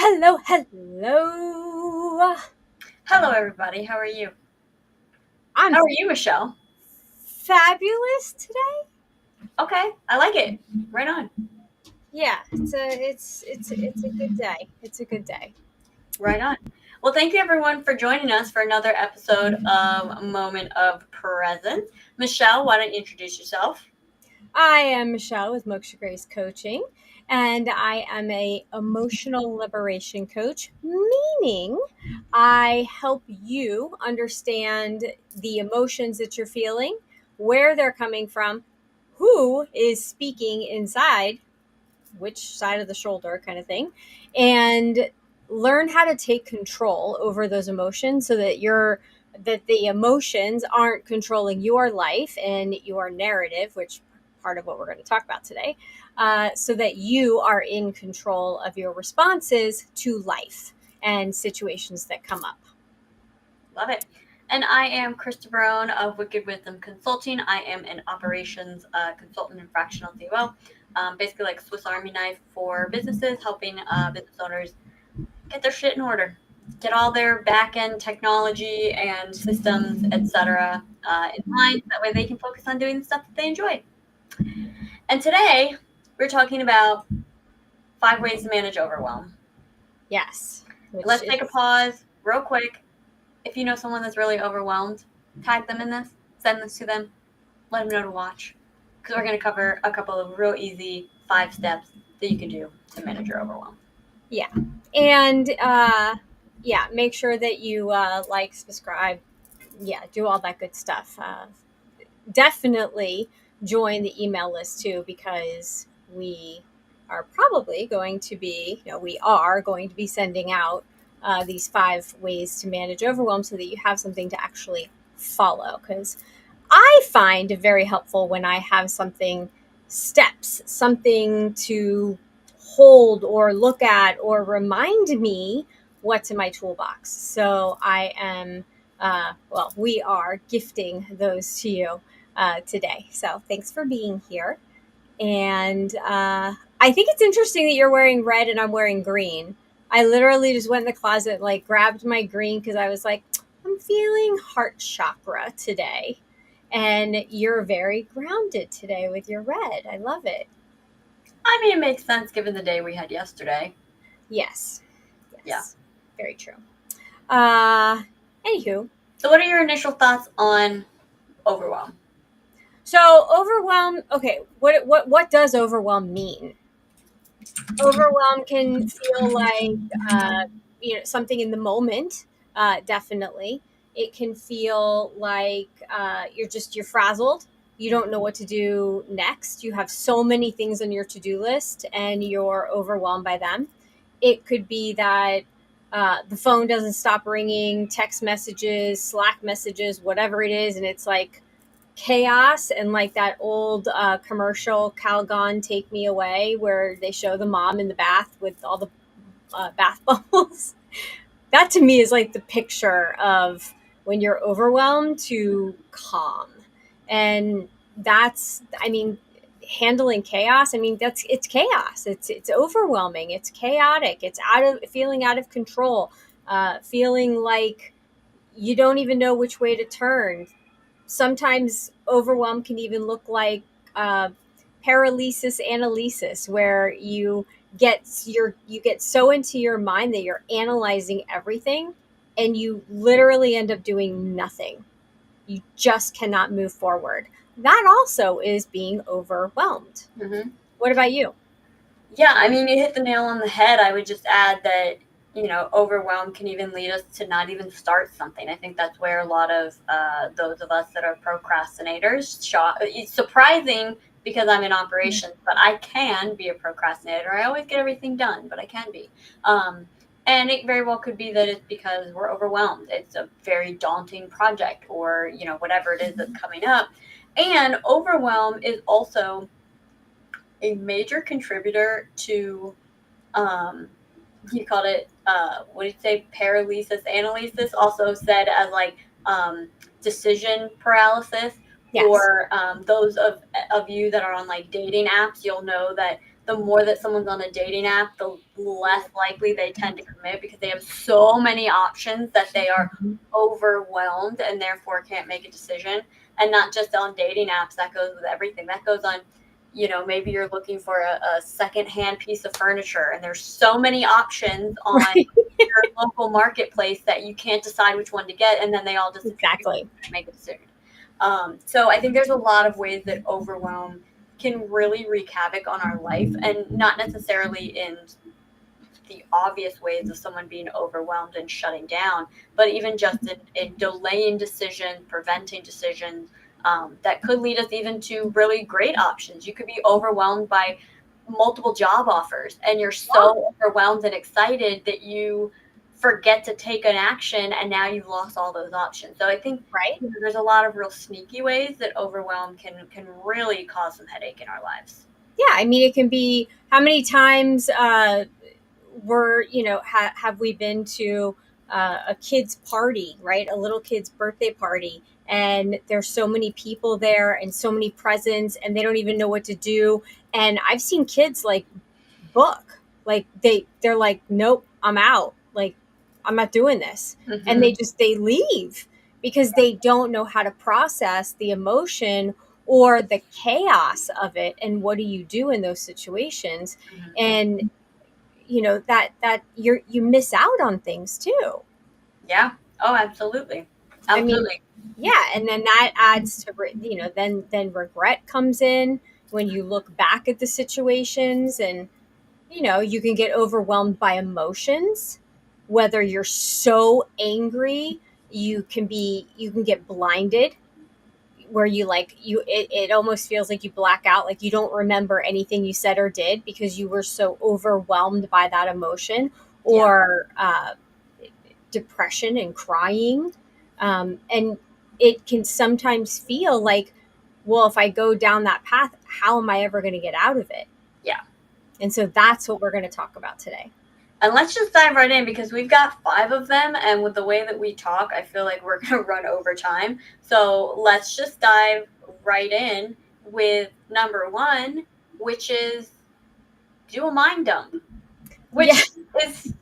hello. Hello, everybody. How are you? I'm How are you, Michelle? fabulous today. Okay, I like it. Right on. Yeah, it's a good day. It's a good day. Right on. Well, thank you, everyone, for joining us for another episode of Moment of Presence. Michelle, why don't you introduce yourself? I am Michelle with Moksha Grace Coaching, and I am a emotional liberation coach, meaning I help you understand the emotions that you're feeling, where they're coming from, who is speaking inside which side of the shoulder kind of thing, and learn how to take control over those emotions so that the emotions aren't controlling your life and your narrative, which part of what we're going to talk about today, so that you are in control of your responses to life and situations that come up. Love it. And I am Krista Brown of Wicked Wisdom Consulting. I am an operations consultant and fractional COO. Basically, like Swiss Army knife for businesses, helping business owners get their shit in order, get all their back end technology and systems, etc., in line. That way they can focus on doing the stuff that they enjoy. And today we're talking about 5 ways to manage overwhelm. Yes, which Let's is take a pause real quick. If you know someone that's really overwhelmed, tag them in this, send this to them, let them know to watch. Because we're going to cover a couple of real easy 5 steps that you can do to manage your overwhelm. yeah, and yeah, make sure that you like, subscribe, yeah, do all that good stuff. Definitely join the email list too, because we are probably going to be, we are going to be sending out these 5 ways to manage overwhelm so that you have something to actually follow. Because I find it very helpful when I have something to hold or look at or remind me what's in my toolbox. So I am, we are gifting those to you today. So thanks for being here. And I think it's interesting that you're wearing red and I'm wearing green. I literally just went in the closet, like grabbed my green because I was like, I'm feeling heart chakra today. And you're very grounded today with your red. I love it. I mean, it makes sense given the day we had yesterday. Yes. Yeah. Yes. Very true. Uh, Anywho, So, what are your initial thoughts on overwhelm? so overwhelm. Okay, what does overwhelm mean? Overwhelm can feel like something in the moment. Definitely, it can feel like you're frazzled. You don't know what to do next. You have so many things on your to-do list, and you're overwhelmed by them. It could be that the phone doesn't stop ringing, text messages, Slack messages, whatever it is, and it's like chaos, and like that old commercial Calgon Take Me Away where they show the mom in the bath with all the bath bubbles. That to me is like the picture of when you're overwhelmed to calm. And that's, I mean, handling chaos, I mean, it's chaos, it's overwhelming, it's chaotic, it's feeling out of control, feeling like you don't even know which way to turn. Sometimes overwhelm can even look like uh, paralysis analysis, where you get so into your mind that you're analyzing everything, and you literally end up doing nothing. You just cannot move forward. That also is being overwhelmed. Mm-hmm. What about you? Yeah, I mean, you hit the nail on the head. I would just add that, overwhelm can even lead us to not even start something. I think that's where a lot of those of us that are procrastinators it's surprising because I'm in operations, but I can be a procrastinator. I always get everything done, but I can be. And it very well could be that it's because we're overwhelmed. It's a very daunting project, or, whatever it is that's coming up. And overwhelm is also a major contributor to you called it what did you say, paralysis analysis, also said as like decision paralysis. Yes. For those of you that are on like dating apps, you'll know that the more that someone's on a dating app, the less likely they tend to commit because they have so many options that they are Mhm. overwhelmed and therefore can't make a decision. And not just on dating apps, that goes with everything. That goes on, maybe you're looking for a secondhand piece of furniture and there's so many options on Right. your local marketplace that you can't decide which one to get, and then they all disappear. You Exactly. can't make a decision. So I think there's a lot of ways that overwhelm can really wreak havoc on our life, and not necessarily in the obvious ways of someone being overwhelmed and shutting down, but even just in delaying decisions, preventing decisions, that could lead us even to really great options. You could be overwhelmed by multiple job offers, and you're Yeah. so overwhelmed and excited that you forget to take an action, and now you've lost all those options. So I think Right. there's a lot of real sneaky ways that overwhelm can really cause some headache in our lives. Yeah. I mean, it can be how many times have we been to a kid's party, right? A little kid's birthday party, and there's so many people there and so many presents, and they don't even know what to do. And I've seen kids like book, like they're like, nope, I'm out. Like, I'm not doing this, and Hmm. they leave because they don't know how to process the emotion or the chaos of it. And what do you do in those situations? Hmm. And that you miss out on things too. Yeah. Oh, absolutely. I mean, Absolutely. yeah, and then that adds to then regret comes in when you look back at the situations, and you can get overwhelmed by emotions, whether you're so angry, you can get blinded, where it almost feels like you black out, like you don't remember anything you said or did because you were so overwhelmed by that emotion, Yeah. or depression and crying. And it can sometimes feel like, well, if I go down that path, how am I ever going to get out of it? Yeah. And so that's what we're going to talk about today. And let's just dive right in because we've got five of them. And with the way that we talk, I feel like we're going to run over time. So let's just dive right in with number one, which is do a mind dump, Yeah. which is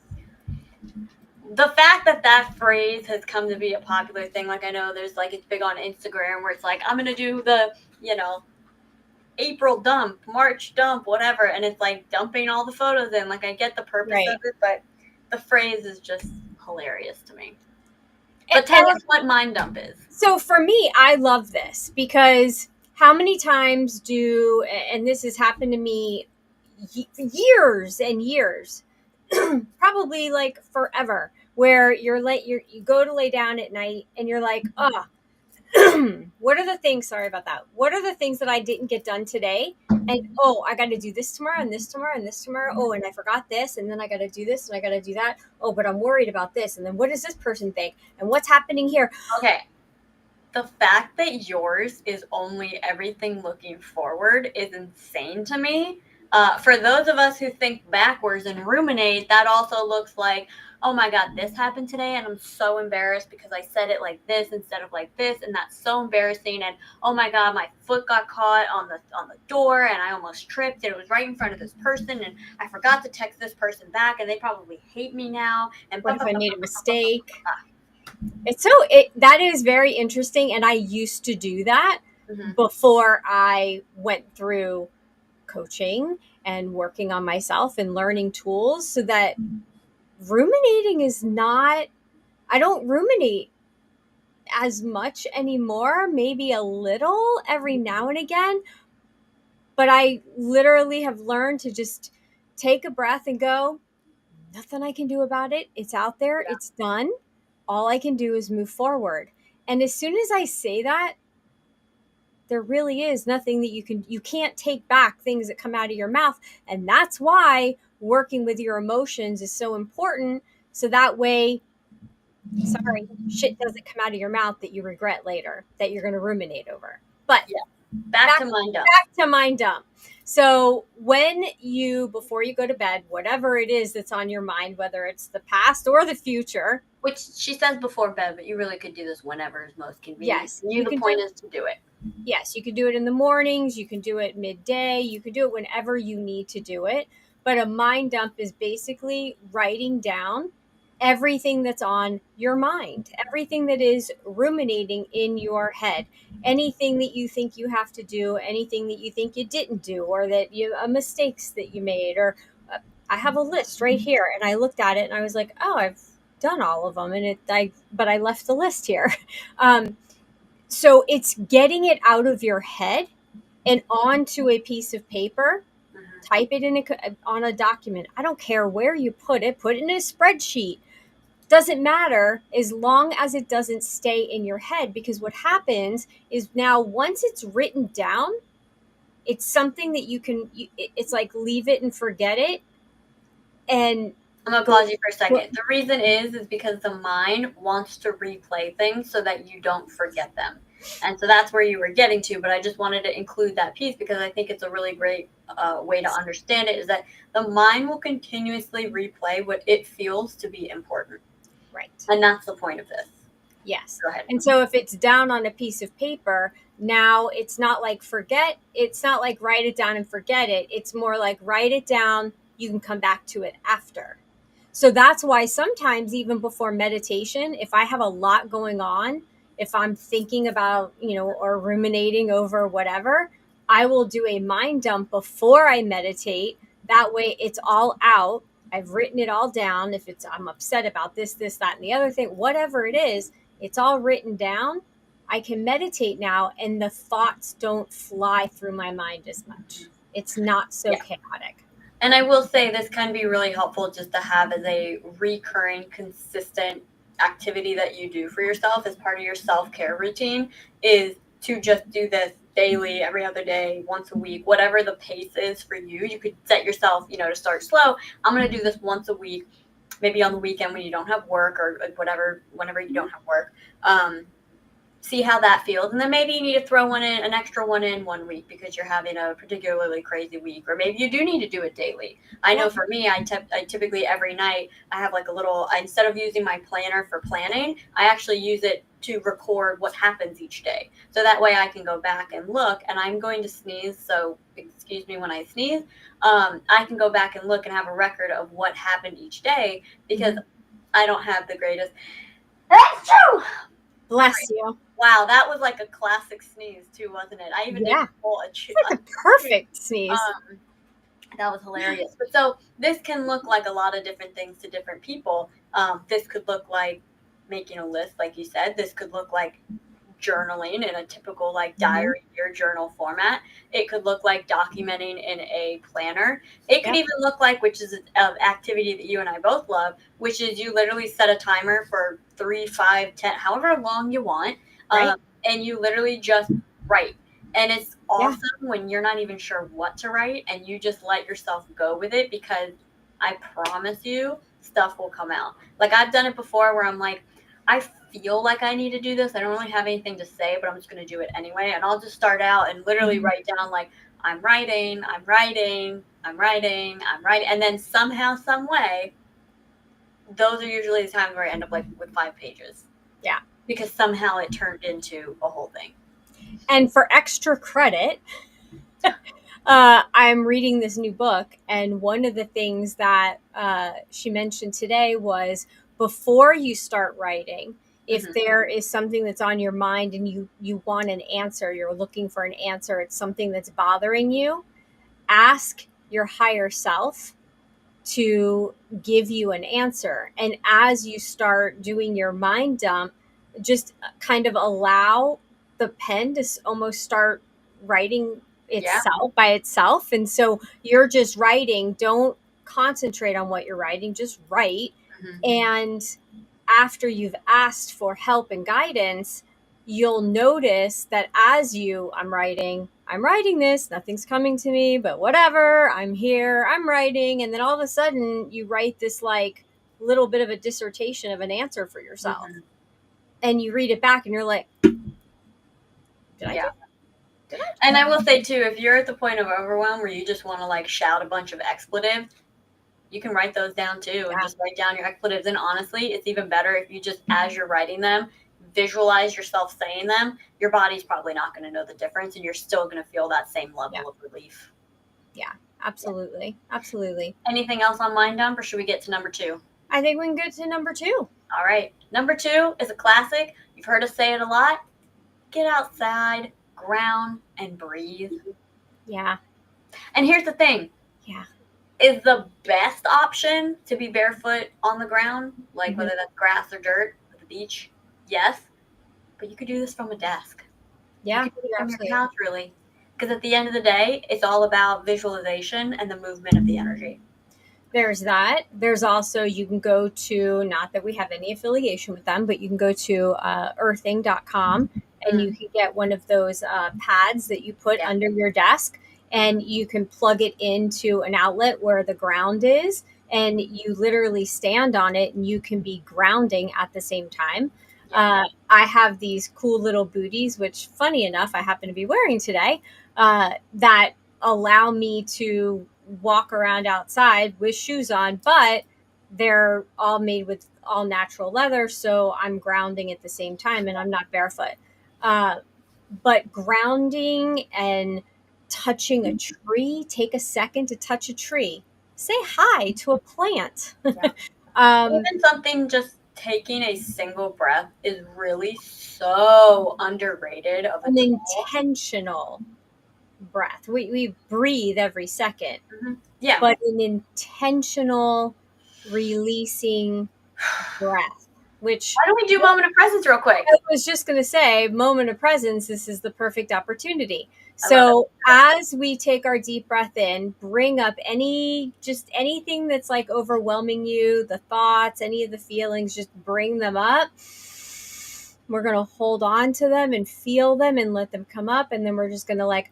the fact that that phrase has come to be a popular thing. Like, I know there's like, it's big on Instagram where it's like, I'm going to do the, April dump, March dump, whatever, and it's like dumping all the photos in. Like, I get the purpose of Right. it, but the phrase is just hilarious to me. And, But tell us what mind dump is. so for me, I love this because how many times and this has happened to me years and years, probably like forever, where you go to lay down at night and you're like, oh, what are the things, sorry about that. What are the things that I didn't get done today? And oh, I got to do this tomorrow and this tomorrow and this tomorrow. Oh, and I forgot this. And then I got to do this and I got to do that. Oh, but I'm worried about this. And then what does this person think? And what's happening here? Okay. The fact that yours is only everything looking forward is insane to me. For those of us who think backwards and ruminate, that also looks like, oh my God, this happened today, and I'm so embarrassed because I said it like this instead of like this, and that's so embarrassing. And oh my God, my foot got caught on the door, and I almost tripped, and it was right in front of this person, and I forgot to text this person back, and they probably hate me now. And What if I made a mistake? That is very interesting. And I used to do that Mhm. before I went through coaching and working on myself and learning tools, so that ruminating is not, I don't ruminate as much anymore, maybe a little every now and again, but I literally have learned to just take a breath and go, nothing I can do about it. It's out there, it's done. All I can do is move forward. And as soon as I say that, there really is nothing that you can't take back things that come out of your mouth. And that's why working with your emotions is so important. So that way, sorry, shit doesn't come out of your mouth that you regret later, that you're going to ruminate over. But Yeah. Back back to mind dump. back to mind dump. So before you go to bed, whatever it is that's on your mind, whether it's the past or the future, Which she says before bed, but you really could do this whenever is most convenient. yes, You, you the can do point it. is to do it. Yes, you can do it in the mornings, you can do it midday, you can do it whenever you need to do it. But a mind dump is basically writing down everything that's on your mind, everything that is ruminating in your head, anything that you think you have to do, anything that you think you didn't do, or that you mistakes that you made. Or I have a list right here, and I looked at it and I was like, oh, I've done all of them, and but I left the list here. Um, so it's getting it out of your head and onto a piece of paper. Mhm. Type it on a document. I don't care where you put it in a spreadsheet. Doesn't matter as long as it doesn't stay in your head, because what happens is now once it's written down, it's something that it's like leave it and forget it. And I'm gonna the pause you for a second. The reason is because the mind wants to replay things so that you don't forget them. And so that's where you were getting to, but I just wanted to include that piece because I think it's a really great way to understand it is that the mind will continuously replay what it feels to be important. right. And that's the point of this. Yes. Go ahead. And so if it's down on a piece of paper, now it's not like it's not like write it down and forget it. It's more like write it down, you can come back to it after. So that's why sometimes, even before meditation, if I have a lot going on, if I'm thinking about, or ruminating over whatever, I will do a mind dump before I meditate. That way it's all out. I've written it all down. If I'm upset about this, that, and the other thing, whatever it is, it's all written down. I can meditate now, and the thoughts don't fly through my mind as much. It's not so Yeah. chaotic. And I will say this can be really helpful just to have as a recurring, consistent activity that you do for yourself as part of your self care routine is to just do this daily, every other day, once a week, whatever the pace is for you. You could set yourself, to start slow. I'm going to do this once a week, maybe on the weekend when you don't have work or whatever, whenever you don't have work. See how that feels, and then maybe you need to throw an extra one in one week because you're having a particularly crazy week, or maybe you do need to do it daily. I know Yep. for me, I typically every night I have like a little, instead of using my planner for planning, I actually use it to record what happens each day, so that way I can go back and look. And I'm going to sneeze, so excuse me when I sneeze. I can go back and look and have a record of what happened each day because Mhm. I don't have the greatest. That's true. Bless you. Wow, that was like a classic sneeze too, wasn't it? I even did Yeah. pull It's like a perfect sneeze. um, that was hilarious. But so this can look like a lot of different things to different people. This could look like making a list, like you said. This could look like journaling in a typical like Mhm. diary or journal format. It could look like documenting in a planner. It could Yep. even look like, which is an activity that you and I both love, which is you literally set a timer for 3, 5, 10, however long you want, um, Right. and you literally just write. And it's Yeah. awesome when you're not even sure what to write and you just let yourself go with it because I promise you, stuff will come out. Like I've done it before where I'm like, I feel like I need to do this. I don't really have anything to say, but I'm just going to do it anyway. And I'll just start out and literally Mhm. write down like, I'm writing, I'm writing, I'm writing, I'm writing. And then somehow, some way, those are usually the times where I end up like with 5 pages Yeah. because somehow it turned into a whole thing. And for extra credit, I'm reading this new book, and one of the things that she mentioned today was before you start writing, if Hmm. there is something that's on your mind and you want an answer, you're looking for an answer, it's something that's bothering you, ask your higher self to give you an answer. And as you start doing your mind dump, just kind of allow the pen to almost start writing Yeah. itself by itself. And so you're just writing, don't concentrate on what you're writing, just write. Hmm. And after you've asked for help and guidance, you'll notice that as I'm writing this, nothing's coming to me, but whatever, I'm here, I'm writing. And then all of a sudden, you write this like little bit of a dissertation of an answer for yourself. Hmm. And you read it back and you're like, did I do Yeah. that? Did I? And I will say too, if you're at the point of overwhelm where you just want to like shout a bunch of expletives, you can write those down too and Yeah. just write down your expletives. And honestly, it's even better if you just, as you're writing them, visualize yourself saying them, your body's probably not going to know the difference, and you're still going to feel that same Yeah. level of relief. Yeah, absolutely. Absolutely. Anything else on mind dump, or should we get to number 2? I think we can go to number 2. All right. Number 2 is a classic. You've heard us say it a lot. Get outside, ground, and breathe. Yeah. And here's the thing. Yeah. Is the best option to be barefoot on the ground, like whether that's grass or dirt at the beach? Yes. But you could do this from a desk. Yeah. You could do it from your couch, really. Because at the end of the day, it's all about visualization and the movement of the energy. There's that. There's also, you can go to, not that we have any affiliation with them, but you can go to earthing.com and you can get one of those pads that you put under your desk, and you can plug it into an outlet where the ground is, and you literally stand on it and you can be grounding at the same time. I have these cool little booties, which funny enough, I happen to be wearing today, that allow me to walk around outside with shoes on, but they're all made with all natural leather, so I'm grounding at the same time and I'm not barefoot. But grounding and touching a tree, take a second to touch a tree, say hi to a plant. Even something just taking a single breath is really so underrated of an intentional breath. We breathe every second. Yeah. But an intentional releasing breath, which, why don't we do moment of presence real quick? I was just going to say, moment of presence, this is the perfect opportunity. So as we take our deep breath in, bring up anything that's like overwhelming you, the thoughts, any of the feelings, just bring them up. We're going to hold on to them and feel them and let them come up. And then we're just going to like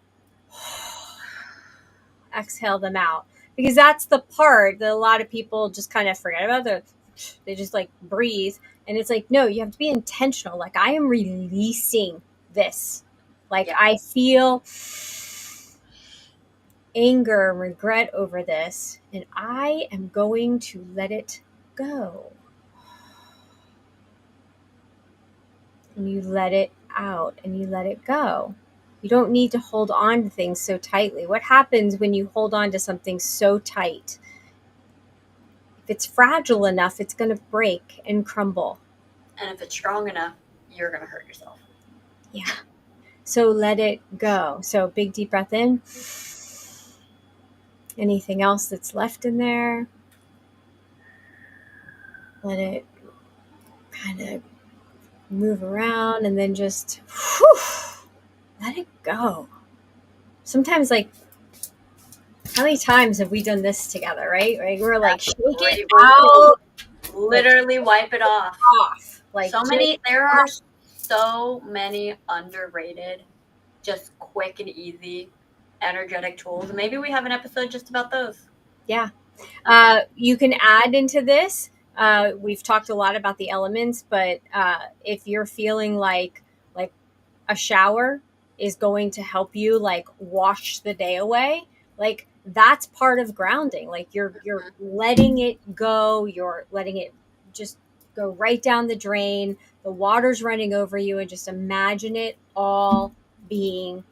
exhale them out, because that's the part that a lot of people just kind of forget about. They just like breathe, and it's like, no, you have to be intentional. Like, I am releasing this. Like, I feel anger and regret over this, and I am going to let it go. And you let it out and you let it go. You don't need to hold on to things so tightly. What happens when you hold on to something so tight? If it's fragile enough, it's going to break and crumble. And if it's strong enough, you're going to hurt yourself. Yeah. So let it go. So big deep breath in. Anything else that's left in there, let it kind of move around, and then just let it go. Sometimes, like, how many times have we done this together, right? We're like, shake it out. Literally wipe it off. Like, there are so many underrated, just quick and easy energetic tools. Maybe we have an episode just about those. Yeah. You can add into this. We've talked a lot about the elements, but if you're feeling like a shower is going to help you like wash the day away, like that's part of grounding. Like you're letting it go. You're letting it just go right down the drain. The water's running over you, and just imagine it all being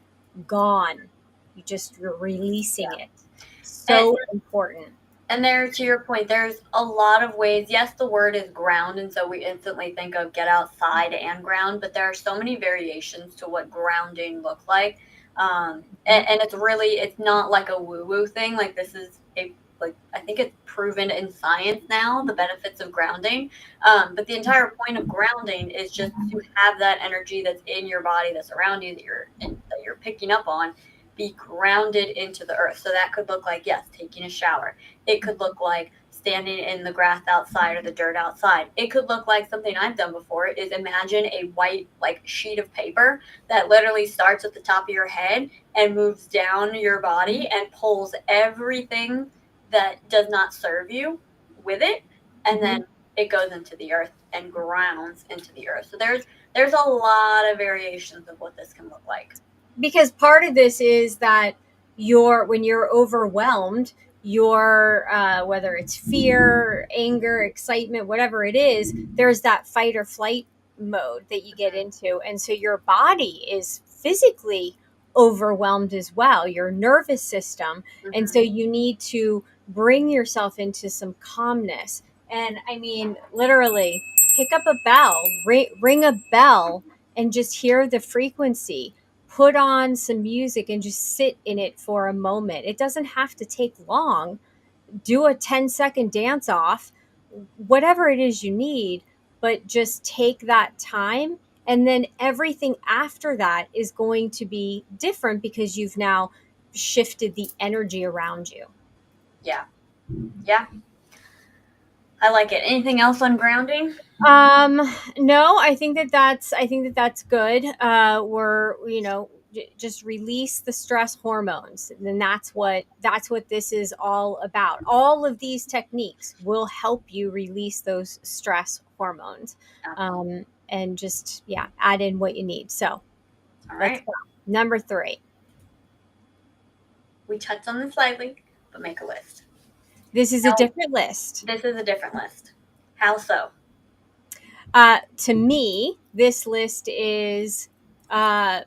gone. You're releasing it. So important. And there, to your point, there's a lot of ways. Yes, the word is ground, and so we instantly think of get outside and ground, but there are so many variations to what grounding looks like. And it's not like a woo-woo thing. Like, this is I think it's proven in science now, the benefits of grounding. But the entire point of grounding is just to have that energy that's in your body, that's around you, that you're picking up on, be grounded into the earth. So that could look like, yes, taking a shower. It could look like standing in the grass outside or the dirt outside. It could look like something I've done before is imagine a white like sheet of paper that literally starts at the top of your head and moves down your body and pulls everything that does not serve you with it, and then it goes into the earth and grounds into the earth. So there's a lot of variations of what this can look like. Because part of this is that when you're overwhelmed, whether it's fear, anger, excitement, whatever it is, there's that fight or flight mode that you get into. And so your body is physically overwhelmed as well, your nervous system. And so Mm-hmm. you need to bring yourself into some calmness. And I mean, literally, pick up a bell, ring a bell, and just hear the frequency. Put on some music and just sit in it for a moment. It doesn't have to take long. Do a 10-second dance off, whatever it is you need, but just take that time. And then everything after that is going to be different because you've now shifted the energy around you. Yeah. Yeah. I like it. Anything else on grounding? Um, no, I think that that's good. We're, just release the stress hormones. And that's what this is all about. All of these techniques will help you release those stress hormones. Absolutely. And just, yeah, add in what you need. So All let's right. go. Number 3. We touched on this slightly, but make a list. This is a Now, different list. this is a different list. How so? To me, this list is, uh,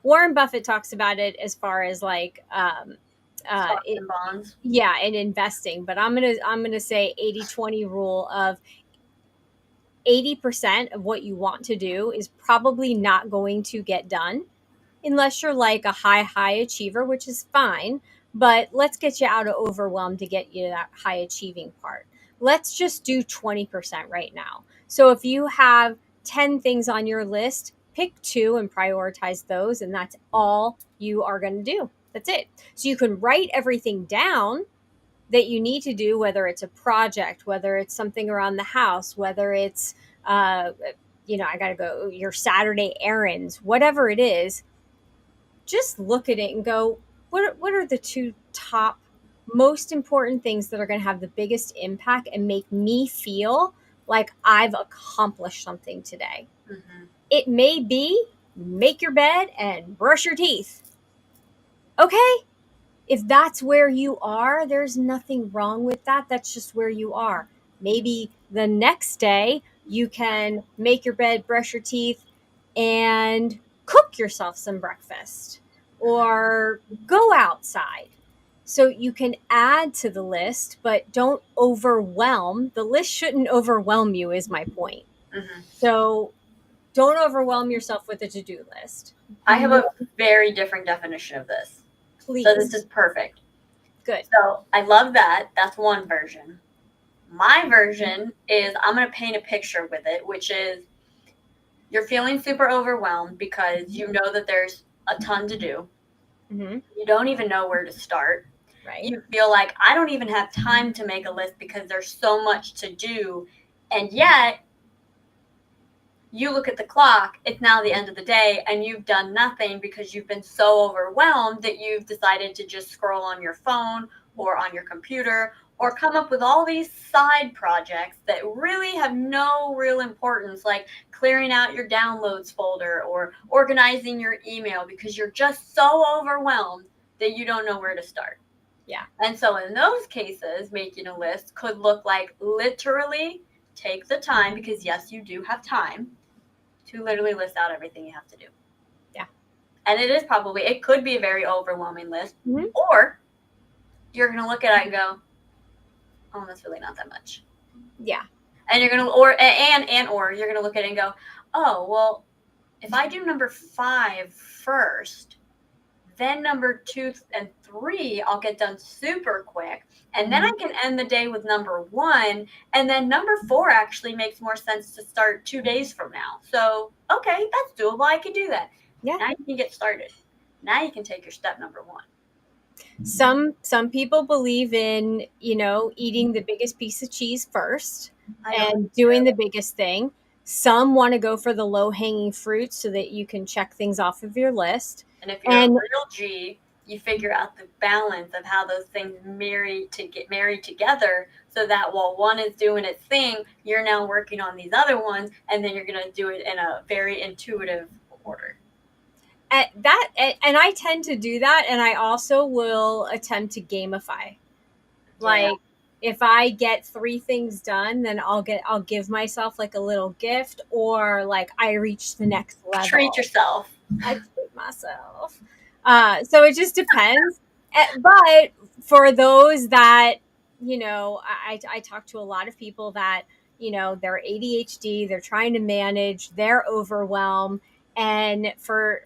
Warren Buffett talks about it as far as like, Stocks it, and bonds. yeah, in investing. But I'm gonna say 80-20 rule of 80% of what you want to do is probably not going to get done unless you're like a high achiever, which is fine. But let's get you out of overwhelm to get you to that high achieving part. Let's just do 20% right now. So if you have 10 things on your list, pick 2 and prioritize those. And that's all you are going to do. That's it. So you can write everything down that you need to do, whether it's a project, whether it's something around the house, whether it's, uh, I got to go your Saturday errands, whatever it is. Just look at it and go, what are the 2 top most important things that are going to have the biggest impact and make me feel like I've accomplished something today? Mm-hmm. It may be make your bed and brush your teeth. Okay, if that's where you are, there's nothing wrong with that. That's just where you are. Maybe the next day you can make your bed, brush your teeth, and cook yourself some breakfast or go outside. So you can add to the list, but don't overwhelm. The list shouldn't overwhelm you, is my point. Mm-hmm. So don't overwhelm yourself with a to do list. I have More, a very different definition of this. So this is please. perfect. Good. So I love that. That's one version. My version is I'm going to paint a picture with it, which is you're feeling super overwhelmed because you know that there's a ton to do. Mm-hmm. You don't even know where to start. Right. You feel like I don't even have time to make a list because there's so much to do. And yet, you look at the clock, it's now the end of the day, and you've done nothing because you've been so overwhelmed that you've decided to just scroll on your phone or on your computer or come up with all these side projects that really have no real importance, like clearing out your downloads folder or organizing your email because you're just so overwhelmed that you don't know where to start. Yeah. And so, in those cases, making a list could look like literally take the time, because yes, you do have time to literally list out everything you have to do. Yeah. And it could be a very overwhelming list. Mm-hmm. Or you're going to look at it and go, oh, that's really not that much. Yeah. And you're going to, or you're going to look at it and go, oh, well, if I do number 5 first, then number 2 and 3, I'll get done super quick. And then I can end the day with number 1. And then number 4 actually makes more sense to start 2 days from now. So, okay, that's doable. I can do that. Yeah. Now you can get started. Now you can take your step number 1. Some people believe in, eating the biggest piece of cheese first I don't and doing the biggest thing. Some want to go for the low hanging fruit so that you can check things off of your list. And if you're a And real G, you figure out the balance of how those things get married together, so that while one is doing its thing, you're now working on these other ones, and then you're going to do it in a very intuitive order. and I tend to do that, and I also will attempt to gamify. Yeah. Like, if I get 3 things done, then I'll give myself like a little gift, or like I reach the next Treat level. yourself. I treat myself. So it just depends. But for those that, I talk to a lot of people that, they're ADHD, they're trying to manage their overwhelm. And for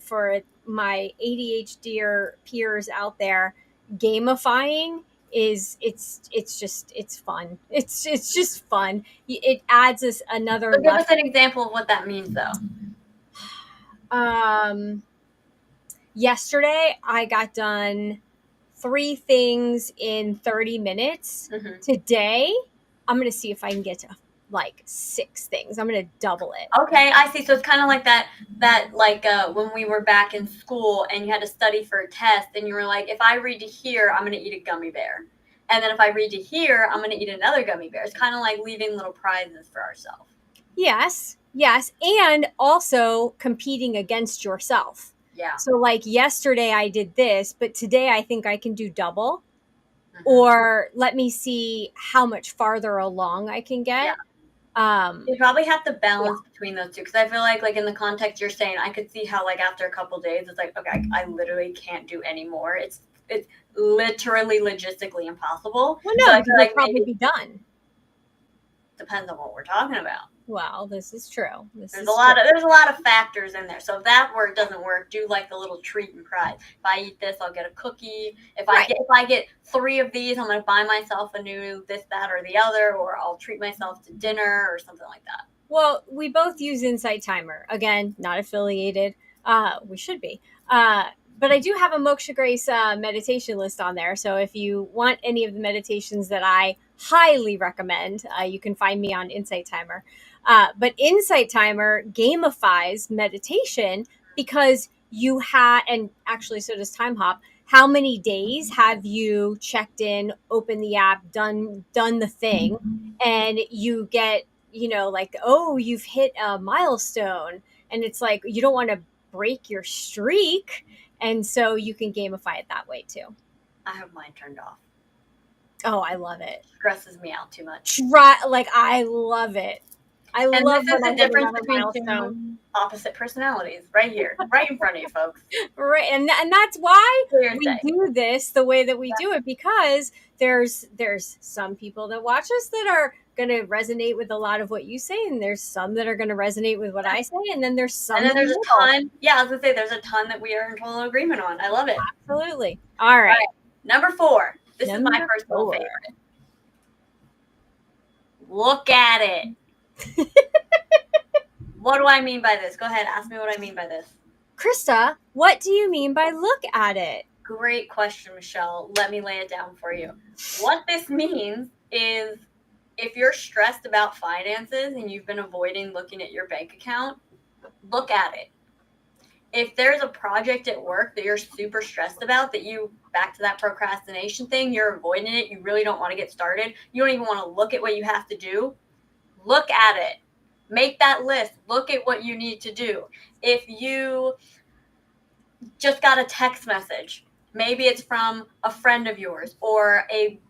my ADHD peers out there, gamifying it's fun. It's just fun. It adds us another So give level. us an example of what that means, though. Um, Yesterday I got done 3 things in 30 minutes. Mm-hmm. Today I'm going to see if I can get to like 6 things. I'm going to double it. Okay, I see. So it's kind of like that like when we were back in school and you had to study for a test and you were like, if I read to here, I'm going to eat a gummy bear. And then if I read to here, I'm going to eat another gummy bear. It's kind of like leaving little prizes for ourselves. Yes, yes. And also competing against yourself. Yeah. So, like yesterday, I did this, but today I think I can do double. Mm-hmm. Or let me see how much farther along I can Yeah. get. You probably have to Yeah. balance between those two because I feel like in the context you're saying, I could see how like after a couple days it's like, okay, I literally can't do any more. It's literally logistically impossible. Well, So no, I because feel you'll like probably maybe be done. depends on what we're talking about. Well, this is true. This There's a is true. lot of factors in there. So if that word doesn't work, do like the little treat and prize. If I eat this, I'll get a cookie. Right. If I get 3 of these, I'm gonna buy myself a new this, that, or the other, or I'll treat myself to dinner or something like that. Well, we both use Insight Timer. Again, not affiliated. We should be. But I do have a Moksha Grace meditation list on there. So if you want any of the meditations that I highly recommend, you can find me on Insight Timer. But Insight Timer gamifies meditation because you have, and actually so does Time Hop. How many days have you checked in, opened the app, done the thing, and you get, like, oh, you've hit a milestone, and it's like you don't want to break your streak, and so you can gamify it that way too. I have mine turned off. Oh, I love it. Stresses me out too much. I love it. I And love this is when I the hit difference another between milestone. 2 opposite personalities right here, right in front of you, folks. Right, and that's why Clear as we day. do this the way that we do it, because there's some people that watch us that are going to resonate with a lot of what you say, and there's some that are going to resonate with what I say, and then there's some And then in the there's a middle. ton. Yeah, I was gonna say there's a ton that we are in total agreement on. I love it. Absolutely. All right. Number 4. This is my Number personal 4. favorite. Look at it. What do I mean by this? Go ahead, ask me what I mean by this. Krista, what do you mean by look at it? Great question, Michelle. Let me lay it down for you. What this means is if you're stressed about finances and you've been avoiding looking at your bank account, look at it. If there's a project at work that you're super stressed about, that you, back to that procrastination thing, you're avoiding it, you really don't want to get started, you don't even want to look at what you have to do, look at it. Make that list. Look at what you need to do. If you just got a text message, maybe it's from a friend of yours or a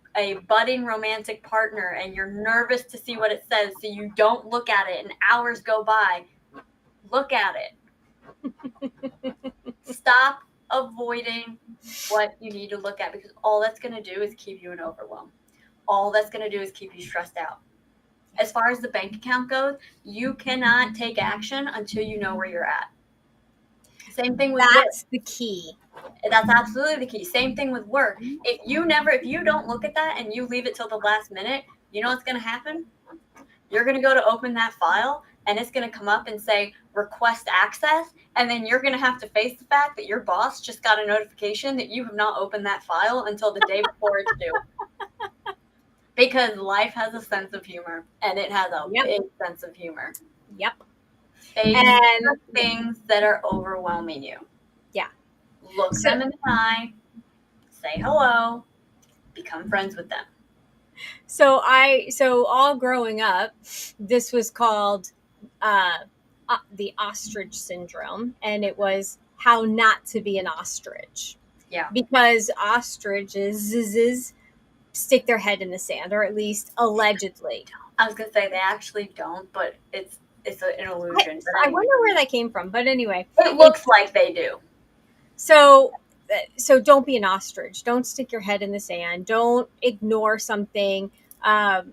budding romantic partner, and you're nervous to see what it says, so you don't look at it and hours go by. Look at it. Stop avoiding what you need to look at, because all that's going to do is keep you in overwhelm. All that's going to do is keep you stressed out. As far as the bank account goes, you cannot take action until you know where you're at. Same thing with work. That's the key. That's absolutely the key. Same thing with work. If you don't look at that and you leave it till the last minute, you know what's going to happen? You're going to go to open that file and it's going to come up and say request access. And then you're going to have to face the fact that your boss just got a notification that you have not opened that file until the day before it's due. Because life has a sense of humor, and it has a big sense of humor. Yep. Face the things that are overwhelming you. Yeah. Look them in the eye, say hello, become friends with them. So all growing up, this was called the ostrich syndrome, and it was how not to be an ostrich. Yeah. Because ostriches stick their head in the sand, or at least allegedly. I was gonna say they actually don't, but it's an illusion. But I anyway, wonder where that came from, but anyway, it looks like they do. so so don't be an ostrich. Don't stick your head in the sand. Don't ignore something. Um,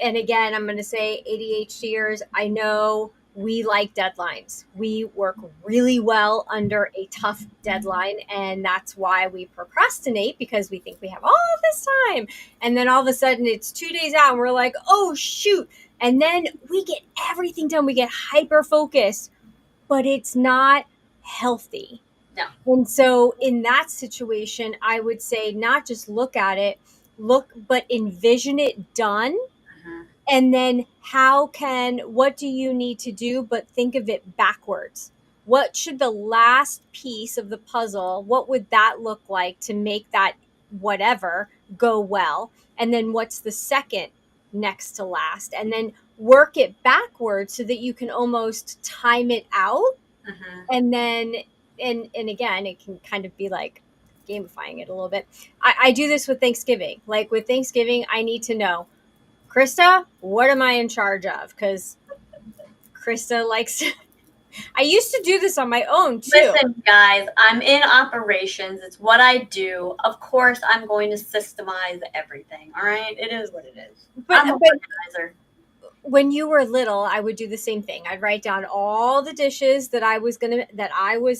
and again, I'm going to say ADHDers, I know we like deadlines. We work really well under a tough deadline. And that's why we procrastinate, because we think we have all this time. And then all of a sudden it's 2 days out and we're like, oh, shoot. And then we get everything done. We get hyper focused, but it's not healthy. No. And so in that situation, I would say not just look at it, but envision it done. Mm-hmm. And then what do you need to do? But think of it backwards. What should the last piece of the puzzle, what would that look like to make that whatever go well? And then what's the second next to last? And then work it backwards so that you can almost time it out. Mm-hmm. And then, and again, it can kind of be like gamifying it a little bit. I do this with Thanksgiving. Like with Thanksgiving, I need to know, Krista, what am I in charge of? Because Krista likes to, I used to do this on my own too. Listen, guys, I'm in operations. It's what I do. Of course, I'm going to systemize everything. All right, it is what it is. I'm an organizer. When you were little, I would do the same thing. I'd write down all the dishes that I was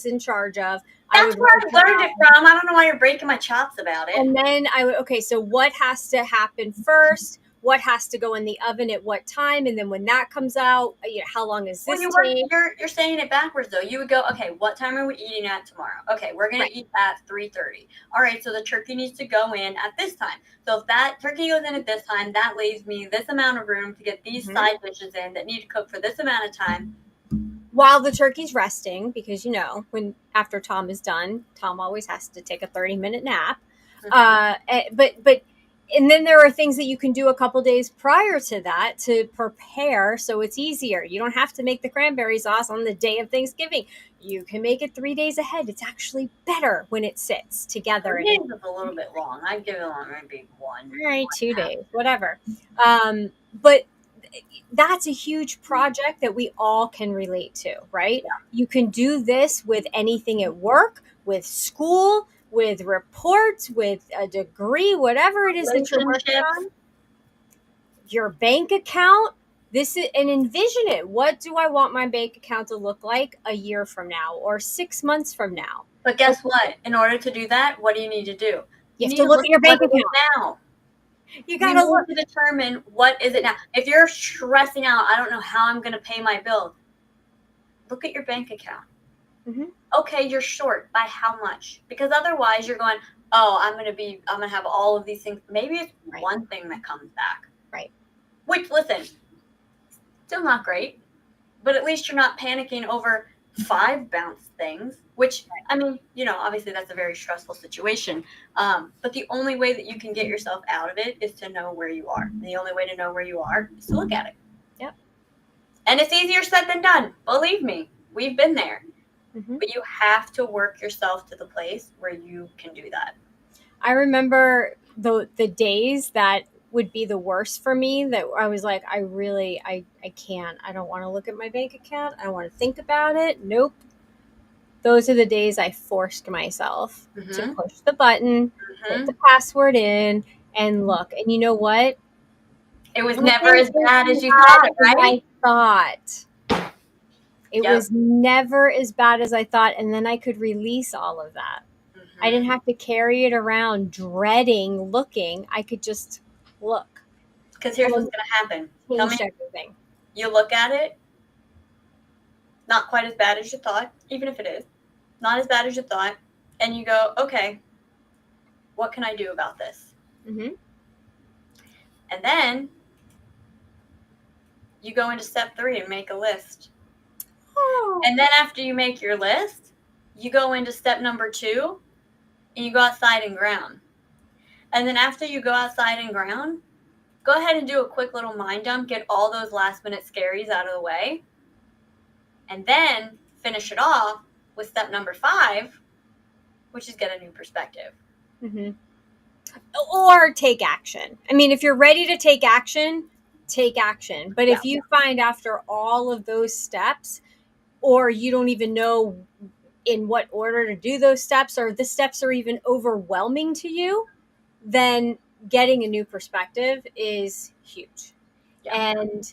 in charge of. That's where I learned it from. I don't know why you're breaking my chops about it. And then okay, so what has to happen first? What has to go in the oven at what time? And then when that comes out, how long is this take? You're saying it backwards, though. You would go, okay, what time are we eating at tomorrow? Okay, we're going to eat at 3:30. All right, so the turkey needs to go in at this time. So if that turkey goes in at this time, that leaves me this amount of room to get these side dishes in that need to cook for this amount of time. While the turkey's resting, because when after Tom is done, Tom always has to take a 30-minute nap. But and then there are things that you can do a couple days prior to that to prepare, so it's easier. You don't have to make the cranberry sauce on the day of Thanksgiving. You can make it 3 days ahead. It's actually better when it sits together. 3 days is a little bit long. I'd give it on maybe one. All right, 2 days, whatever. But that's a huge project that we all can relate to, right? Yeah. You can do this with anything at work, with school, with reports, with a degree, whatever it is that you're working on. Your bank account. And envision it. What do I want my bank account to look like a year from now or 6 months from now? But guess what? In order to do that, what do you need to do? You have to look at your bank account now. You gotta look to determine what is it now. If you're stressing out, I don't know how I'm going to pay my bill. Look at your bank account. Mm-hmm. Okay, you're short by how much? Because otherwise, you're going, oh, I'm going to have all of these things. Maybe it's one thing that comes back. Right. Which, listen, still not great, but at least you're not panicking over 5 bounce things, which, I mean, obviously that's a very stressful situation. But the only way that you can get yourself out of it is to know where you are. And the only way to know where you are is to look at it. Yep. And it's easier said than done. Believe me, we've been there. Mm-hmm. But you have to work yourself to the place where you can do that. I remember the days that would be the worst for me, that I was like, I can't. I don't want to look at my bank account. I don't want to think about it. Nope. Those are the days I forced myself to push the button, put the password in, and look. And you know what? It was never as bad as you thought, right? It was never as bad as I thought. And then I could release all of that. Mm-hmm. I didn't have to carry it around dreading looking. I could just look. Because here's what's going to happen. Changed everything. You look at it, not quite as bad as you thought, even if it is. Not as bad as you thought. And you go, okay, what can I do about this? Mm-hmm. And then you go into step 3 and make a list. Oh. And then after you make your list, you go into step number 2 and you go outside and ground. And then after you go outside and ground, go ahead and do a quick little mind dump, get all those last minute scaries out of the way, and then finish it off with step number 5, which is get a new perspective. Mm-hmm. or take action. I mean, if you're ready to take action, take action. But Yeah. if you find after all of those steps, or you don't even know in what order to do those steps, or the steps are even overwhelming to you, then getting a new perspective is huge. Yeah. And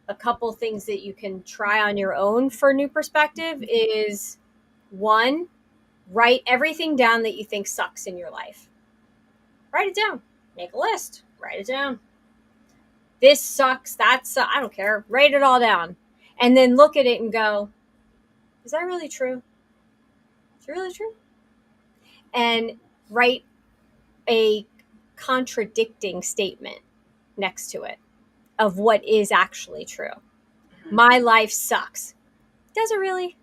a couple things that you can try on your own for new perspective is one, write everything down that you think sucks in your life. Write it down. Make a list. Write it down. This sucks. I don't care. Write it all down. And then look at it and go, is that really true? Is it really true? And write a contradicting statement next to it of what is actually true. Mhm. My life sucks. Does it really?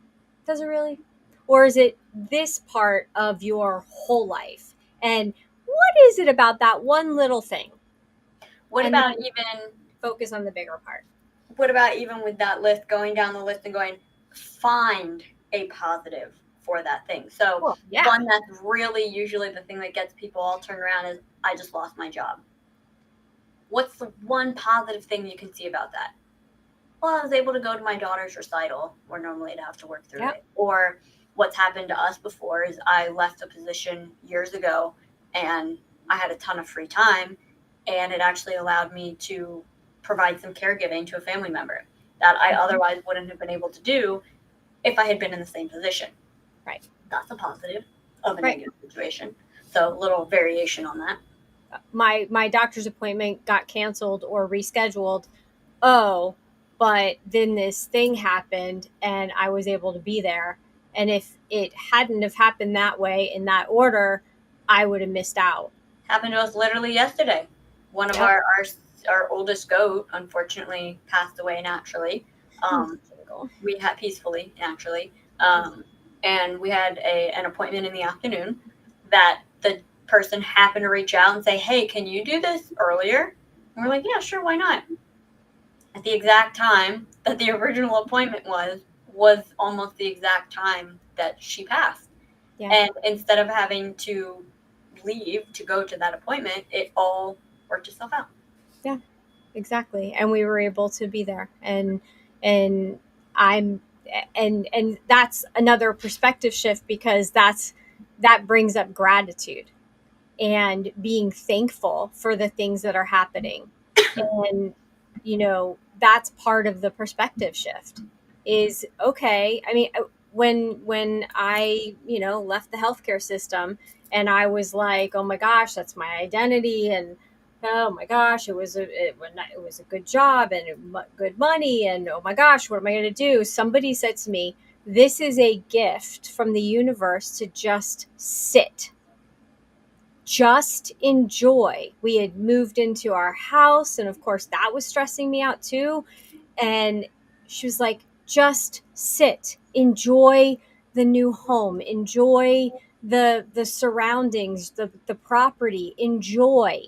Does it really? Or is it this part of your whole life? And what is it about that one little thing? What And about then even focus on the bigger part. with that list, going down the list and going, find a positive for that thing. So Well, yeah. one that's really usually the thing that gets people all turned around is, I just lost my job. What's the one positive thing you can see about that? Well, I was able to go to my daughter's recital, where normally I'd have to work through Yeah. it. Or what's happened to us before is, I left a position years ago and I had a ton of free time, and it actually allowed me to provide some caregiving to a family member that I otherwise wouldn't have been able to do if I had been in the same position. Right. That's a positive of a Right. negative situation. So, little variation on that. My doctor's appointment got canceled or rescheduled. Oh, but then this thing happened and I was able to be there. And if it hadn't have happened that way in that order, I would have missed out. Happened to us literally yesterday. One of Yep. our oldest goat unfortunately passed away naturally. We had peacefully naturally, and we had an appointment in the afternoon that the person happened to reach out and say, "Hey, can you do this earlier?" And we're like, "Yeah, sure, why not?" At the exact time that the original appointment was almost the exact time that she passed. Yeah. And instead of having to leave to go to that appointment, it all worked itself out. Yeah, exactly. And we were able to be there. And I'm and that's another perspective shift because that brings up gratitude and being thankful for the things that are happening. And that's part of the perspective shift is okay. I mean, when I left the healthcare system and I was like, oh my gosh, that's my identity, and oh my gosh, it was a good job and good money, and oh my gosh, what am I going to do? Somebody said to me, this is a gift from the universe to just enjoy. We had moved into our house, and of course, that was stressing me out too. And she was like, just sit, enjoy the new home, enjoy the surroundings, the property, enjoy,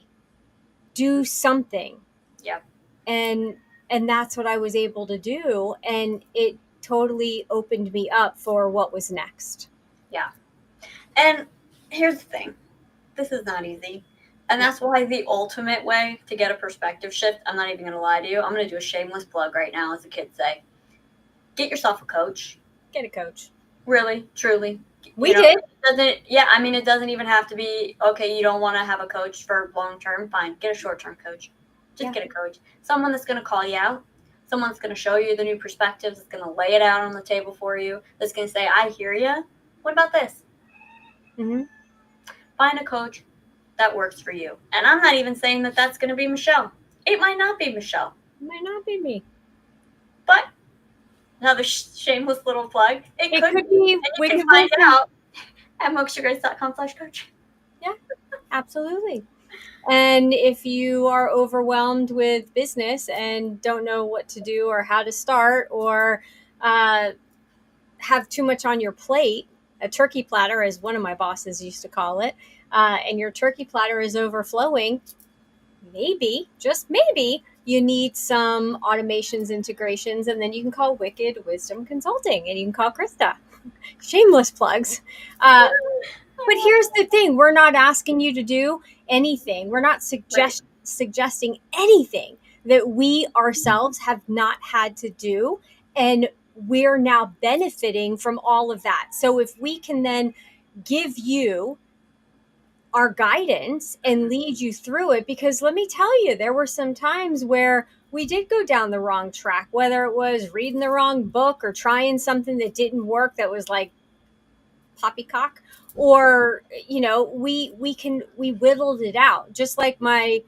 do something. Yeah. And that's what I was able to do. And it totally opened me up for what was next. Yeah. And here's the thing, this is not easy. And No, that's why the ultimate way to get a perspective shift, I'm not even going to lie to you, I'm going to do a shameless plug right now, as the kids say. Get yourself a coach. get a coach. Really, truly. We did. It doesn't even have to be, okay, you don't want to have a coach for long term, fine. Get a short term coach. Just Yeah. get a coach. Someone that's going to call you out. Someone that's going to show you the new perspectives, that's going to lay it out on the table for you, that's going to say, I hear you. What about this? Mm-hmm. Find a coach that works for you. And I'm not even saying that that's going to be Michelle. It might not be Michelle. It might not be me. But another shameless little plug. It Could could be. be And you can Wicked find Wisdom. out at mokshagrace.com/coach. Yeah, absolutely. And if you are overwhelmed with business and don't know what to do or how to start, or uh, have too much on your plate, a turkey platter, as one of my bosses used to call it, and your turkey platter is overflowing, maybe, just maybe, you need some automations, integrations, and then you can call Wicked Wisdom Consulting and you can call Krista. Shameless plugs. But here's the thing, we're not asking you to do anything. We're not Right. suggesting anything that we ourselves have not had to do. And we're now benefiting from all of that. So if we can then give you our guidance and lead you through it, because let me tell you, there were some times where we did go down the wrong track, whether it was reading the wrong book or trying something that didn't work, that was like poppycock, or we whittled it out, just like my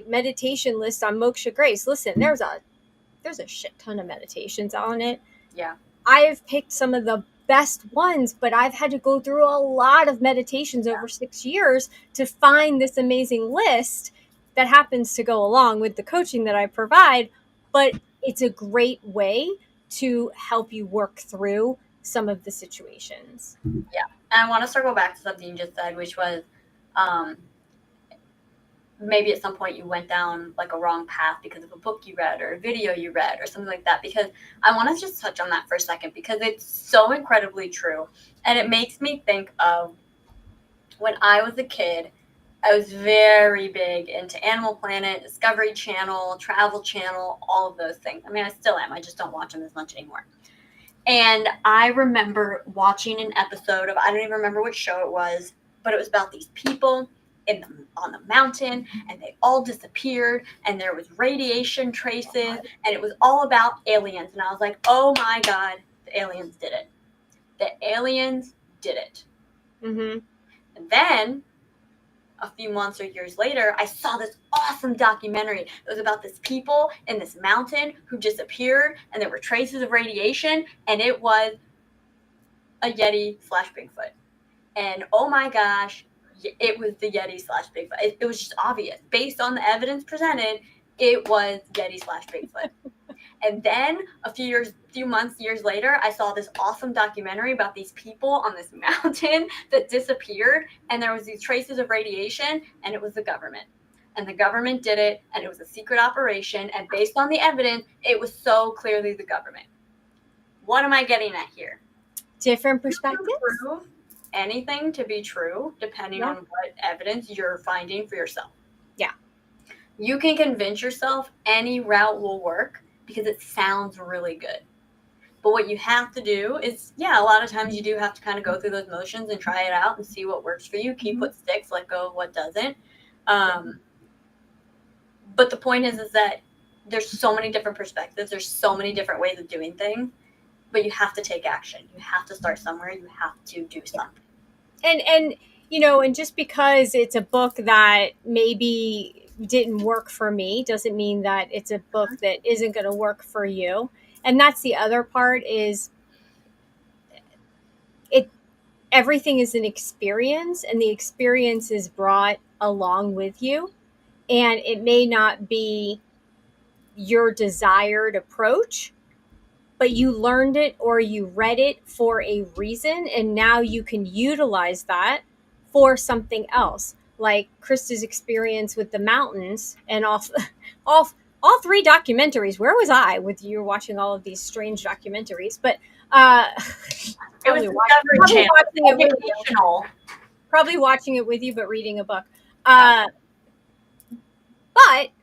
meditation list on Moksha Grace. Listen, there's a shit ton of meditations on it. Yeah. I've picked some of the best ones, but I've had to go through a lot of meditations over 6 years to find this amazing list that happens to go along with the coaching that I provide. But it's a great way to help you work through some of the situations. Yeah. And I want to circle back to something you just said, which was um, maybe at some point you went down like a wrong path because of a book you read or a video you read or something like that. Because I want to just touch on that for a second, because it's so incredibly true. And it makes me think of when I was a kid. I was very big into Animal Planet, Discovery Channel, Travel Channel, all of those things. I mean, I still am. I just don't watch them as much anymore. And I remember watching an episode of, I don't even remember which show it was, but it was about these people on the mountain, and they all disappeared, and there was radiation traces, and it was all about aliens. And I was like, oh my God, the aliens did it. The aliens did it. Mm-hmm. And then a few months or years later, I saw this awesome documentary. It was about this people in this mountain who disappeared, and there were traces of radiation, and it was a Yeti / Bigfoot. And oh my gosh, it was the Yeti / Bigfoot. It was just obvious. Based on the evidence presented, it was Yeti / Bigfoot. And then a few months, years later, I saw this awesome documentary about these people on this mountain that disappeared, and there was these traces of radiation, and it was the government. And the government did it, and it was a secret operation, and based on the evidence, it was so clearly the government. What am I getting at here? Different You can perspectives. prove anything to be true depending Yeah. on what evidence you're finding for yourself. Yeah. You can convince yourself any route will work because it sounds really good. But what you have to do is, yeah, a lot of times you do have to kind of go through those motions and try it out and see what works for you. Keep what sticks, let go of what doesn't. But the point is that there's so many different perspectives. There's so many different ways of doing things. But you have to take action. You have to start somewhere. You have to do something. And just because it's a book that maybe didn't work for me doesn't mean that it's a book that isn't going to work for you. And that's the other part, is it everything is an experience, and the experience is brought along with you, and it may not be your desired approach, but you learned it or you read it for a reason, and now you can utilize that for something else, like Krista's experience with the mountains and all all three documentaries. Where was I with you watching all of these strange documentaries? But It was probably, Discovery probably Channel. watching it with you, Educational. probably watching it with you, but reading a book. But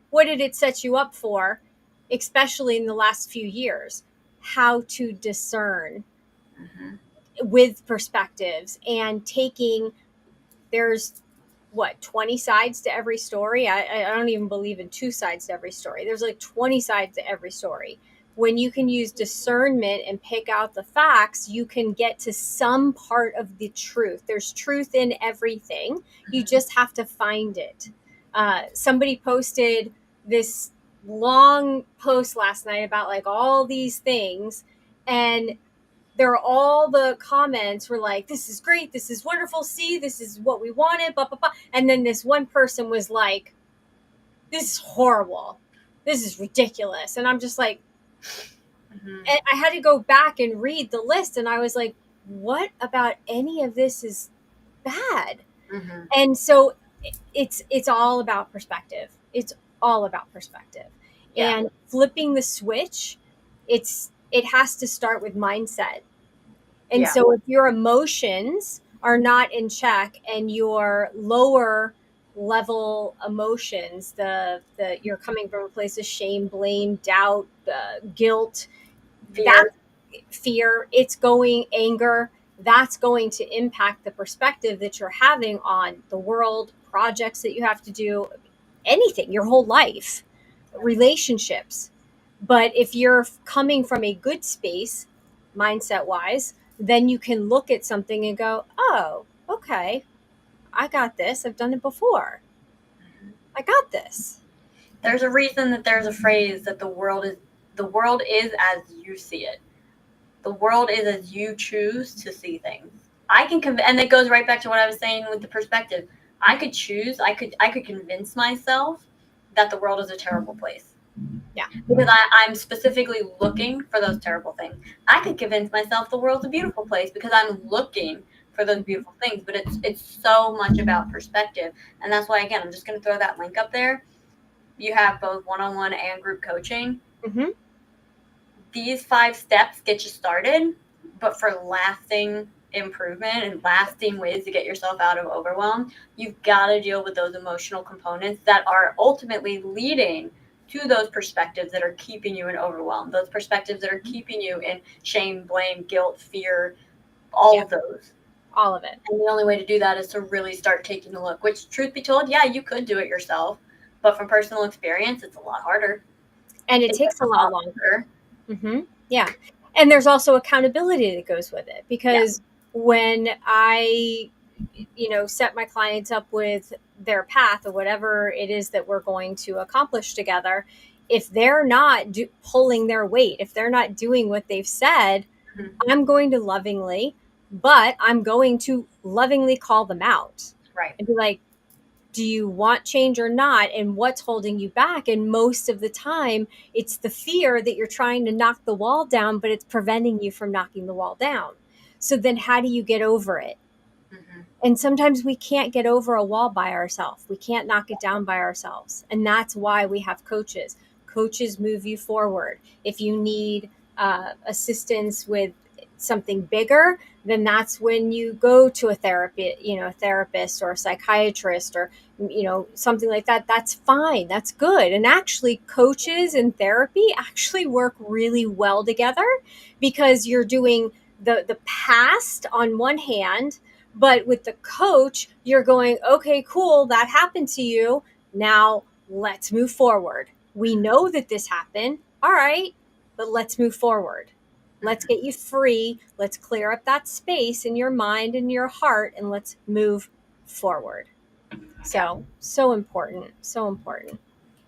what did it set you up for, especially in the last few years? How to discern with perspectives, and taking, there's what, 20 sides to every story. I don't even believe in two sides to every story. There's like 20 sides to every story. When you can use discernment and pick out the facts, you can get to some part of the truth. There's truth in everything. You just have to find it. Somebody posted this long post last night about like all these things, and all the comments were like, this is great, this is wonderful, see, this is what we wanted, blah blah blah. And then this one person was like, this is horrible, this is ridiculous. And I'm just like, and I had to go back and read the list, and I was like, what about any of this is bad? And so it's all about perspective. It's all about perspective. Yeah. And flipping the switch, it has to start with mindset. And Yeah. so if your emotions are not in check, and your lower level emotions, the you're coming from a place of shame, blame, doubt, guilt, that Fear. fear, it's going anger, that's going to impact the perspective that you're having on the world, projects that you have to do, anything, your whole life, relationships. But if you're coming from a good space, mindset wise, then you can look at something and go, oh, okay, I got this. I've done it before. I got this. There's a reason that there's a phrase that the world is as you see it. The world is as you choose to see things. I can and it goes right back to what I was saying with the perspective. I could choose. I could convince myself that the world is a terrible place Yeah. because I'm specifically looking for those terrible things. I could convince myself the world's a beautiful place because I'm looking for those beautiful things. But it's so much about perspective, and that's why again I'm just going to throw that link up there. You have both one-on-one and group coaching. Mm-hmm. These 5 steps get you started, but for lasting improvement and lasting ways to get yourself out of overwhelm, you've got to deal with those emotional components that are ultimately leading to those perspectives that are keeping you in overwhelm, those perspectives that are keeping you in shame, blame, guilt, fear, all Yeah. of those. All of it. And the only way to do that is to really start taking a look, which, truth be told, yeah, you could do it yourself, but from personal experience, it's a lot harder. And it It takes takes a a lot lot longer. longer. Mm-hmm. Yeah. And there's also accountability that goes with it, Yeah. because when I, set my clients up with their path or whatever it is that we're going to accomplish together, if they're not pulling their weight, if they're not doing what they've said, Mhm. I'm going to but I'm going to lovingly call them out Right. and be like, do you want change or not, and what's holding you back? And most of the time it's the fear that you're trying to knock the wall down, but it's preventing you from knocking the wall down. So then how do you get over it? Mhm. And sometimes we can't get over a wall by ourselves. We can't knock it down by ourselves. And that's why we have coaches. Coaches move you forward. If you need assistance with something bigger, then that's when you go to a therapist or a psychiatrist or, something like that. That's fine. That's good. And actually, coaches and therapy actually work really well together, because you're doing the past on one hand, but with the coach, you're going, okay, cool, that happened to you. Now let's move forward. We know that this happened. All right, but let's move forward. Let's Mhm. get you free. Let's clear up that space in your mind and your heart, and let's move forward. Yeah. So important. So important.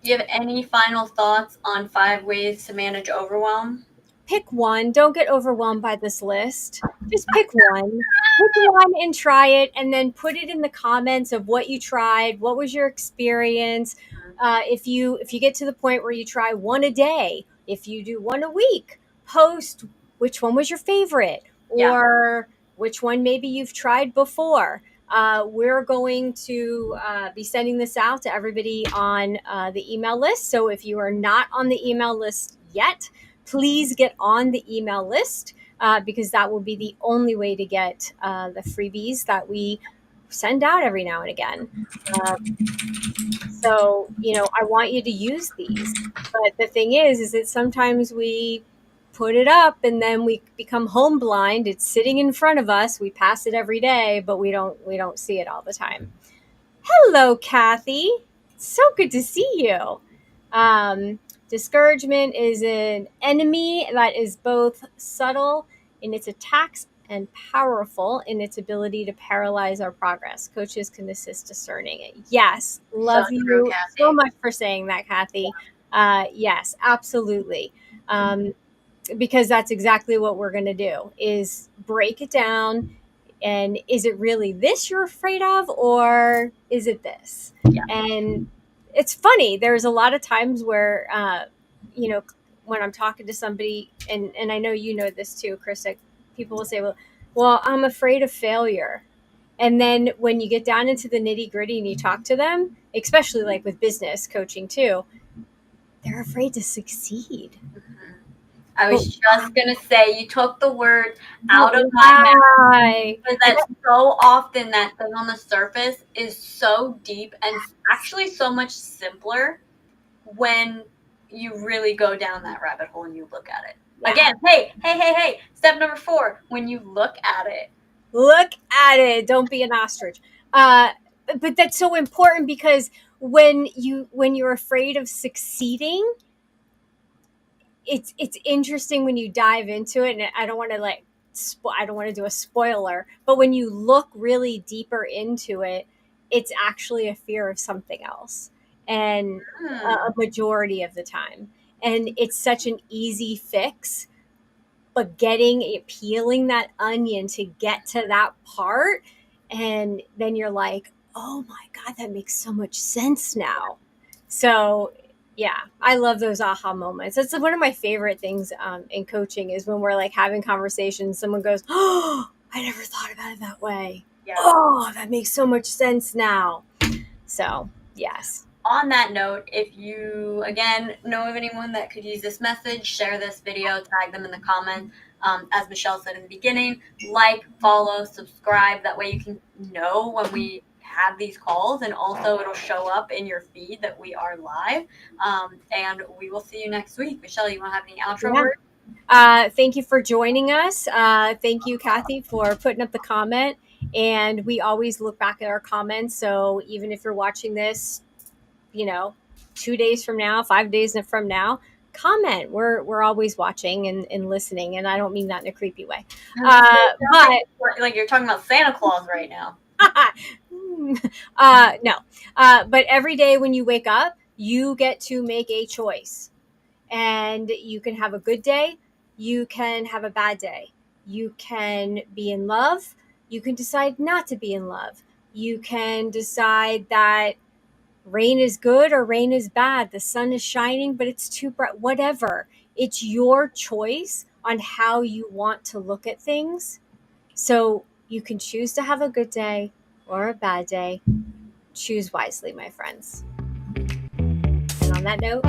Do you have any final thoughts on 5 ways to manage overwhelm? Pick one. Don't get overwhelmed by this list. Just pick one. Pick one and try it, and then put it in the comments of what you tried. What was your experience? If you get to the point where you try one a day, if you do one a week, post which one was your favorite, Yeah. or which one maybe you've tried before. We're going to be sending this out to everybody on the email list. So if you are not on the email list yet, please get on the email list, because that will be the only way to get the freebies that we send out every now and again. Uh, so, I want you to use these. But the thing is that sometimes we put it up and then we become home blind. It's sitting in front of us. We pass it every day, but we don't see it all the time. Hello, Kathy. So good to see you. Um, Discouragement is an enemy that is both subtle in its attacks and powerful in its ability to paralyze our progress. Coaches can assist discerning it. Yes, So love true, you so Cassie. much for saying that, Kathy. Yes, absolutely. Because that's exactly what we're going to do, is break it down. And is it really this you're afraid of, or is it this? Yeah. And it's funny, there's a lot of times where you know when I'm talking to somebody, and I know you know this too, Chris, like, people will say, well, I'm afraid of failure. And then when you get down into the nitty gritty and you talk to them, especially like with business coaching too, they're afraid to succeed. Mhm. I But was just gonna say you took the words but out of my mouth, why? because that's so often that thing on the surface is so deep and actually so much simpler when you really go down that rabbit hole and you look at it. Yeah. Again, hey. Step number 4, when you look at it. Look at it. Don't be an ostrich. Uh, but that's so important because when you're afraid of succeeding, it's interesting when you dive into it. And I don't want to I don't want to do a spoiler, but when you look really deeper into it, it's actually a fear of something else, and a Hmm. majority of the time, and it's such an easy fix, but peeling that onion to get to that part, and then you're like, oh my god, that makes so much sense now. So yeah, I love those aha moments. That's one of my favorite things in coaching, is when we're like having conversations, someone goes, oh, I never thought about it that way. Yeah. Oh, that makes so much sense now. So yes. On that note, if you again know of anyone that could use this message, share this video, tag them in the comments. As Michelle said in the beginning, like, follow, subscribe. That way you can know when we have these calls, and also it'll show up in your feed that we are live. And we will see you next week. Michelle, you want to have any outro Yeah. words? Thank you for joining us. Thank you, Kathy, for putting up the comment. And we always look back at our comments. So even if you're watching this, you know, 2 days from now, 5 days from now, comment. We're always watching and listening. And I don't mean that in a creepy way. I was gonna say, it sounds But like you're talking about Santa Claus right now. no. But every day when you wake up, you get to make a choice, and you can have a good day, you can have a bad day, you can be in love, you can decide not to be in love, you can decide that rain is good or rain is bad, the sun is shining but it's too bright, whatever. It's your choice on how you want to look at things. So you can choose to have a good day or a bad day. Choose wisely, my friends. And on that note,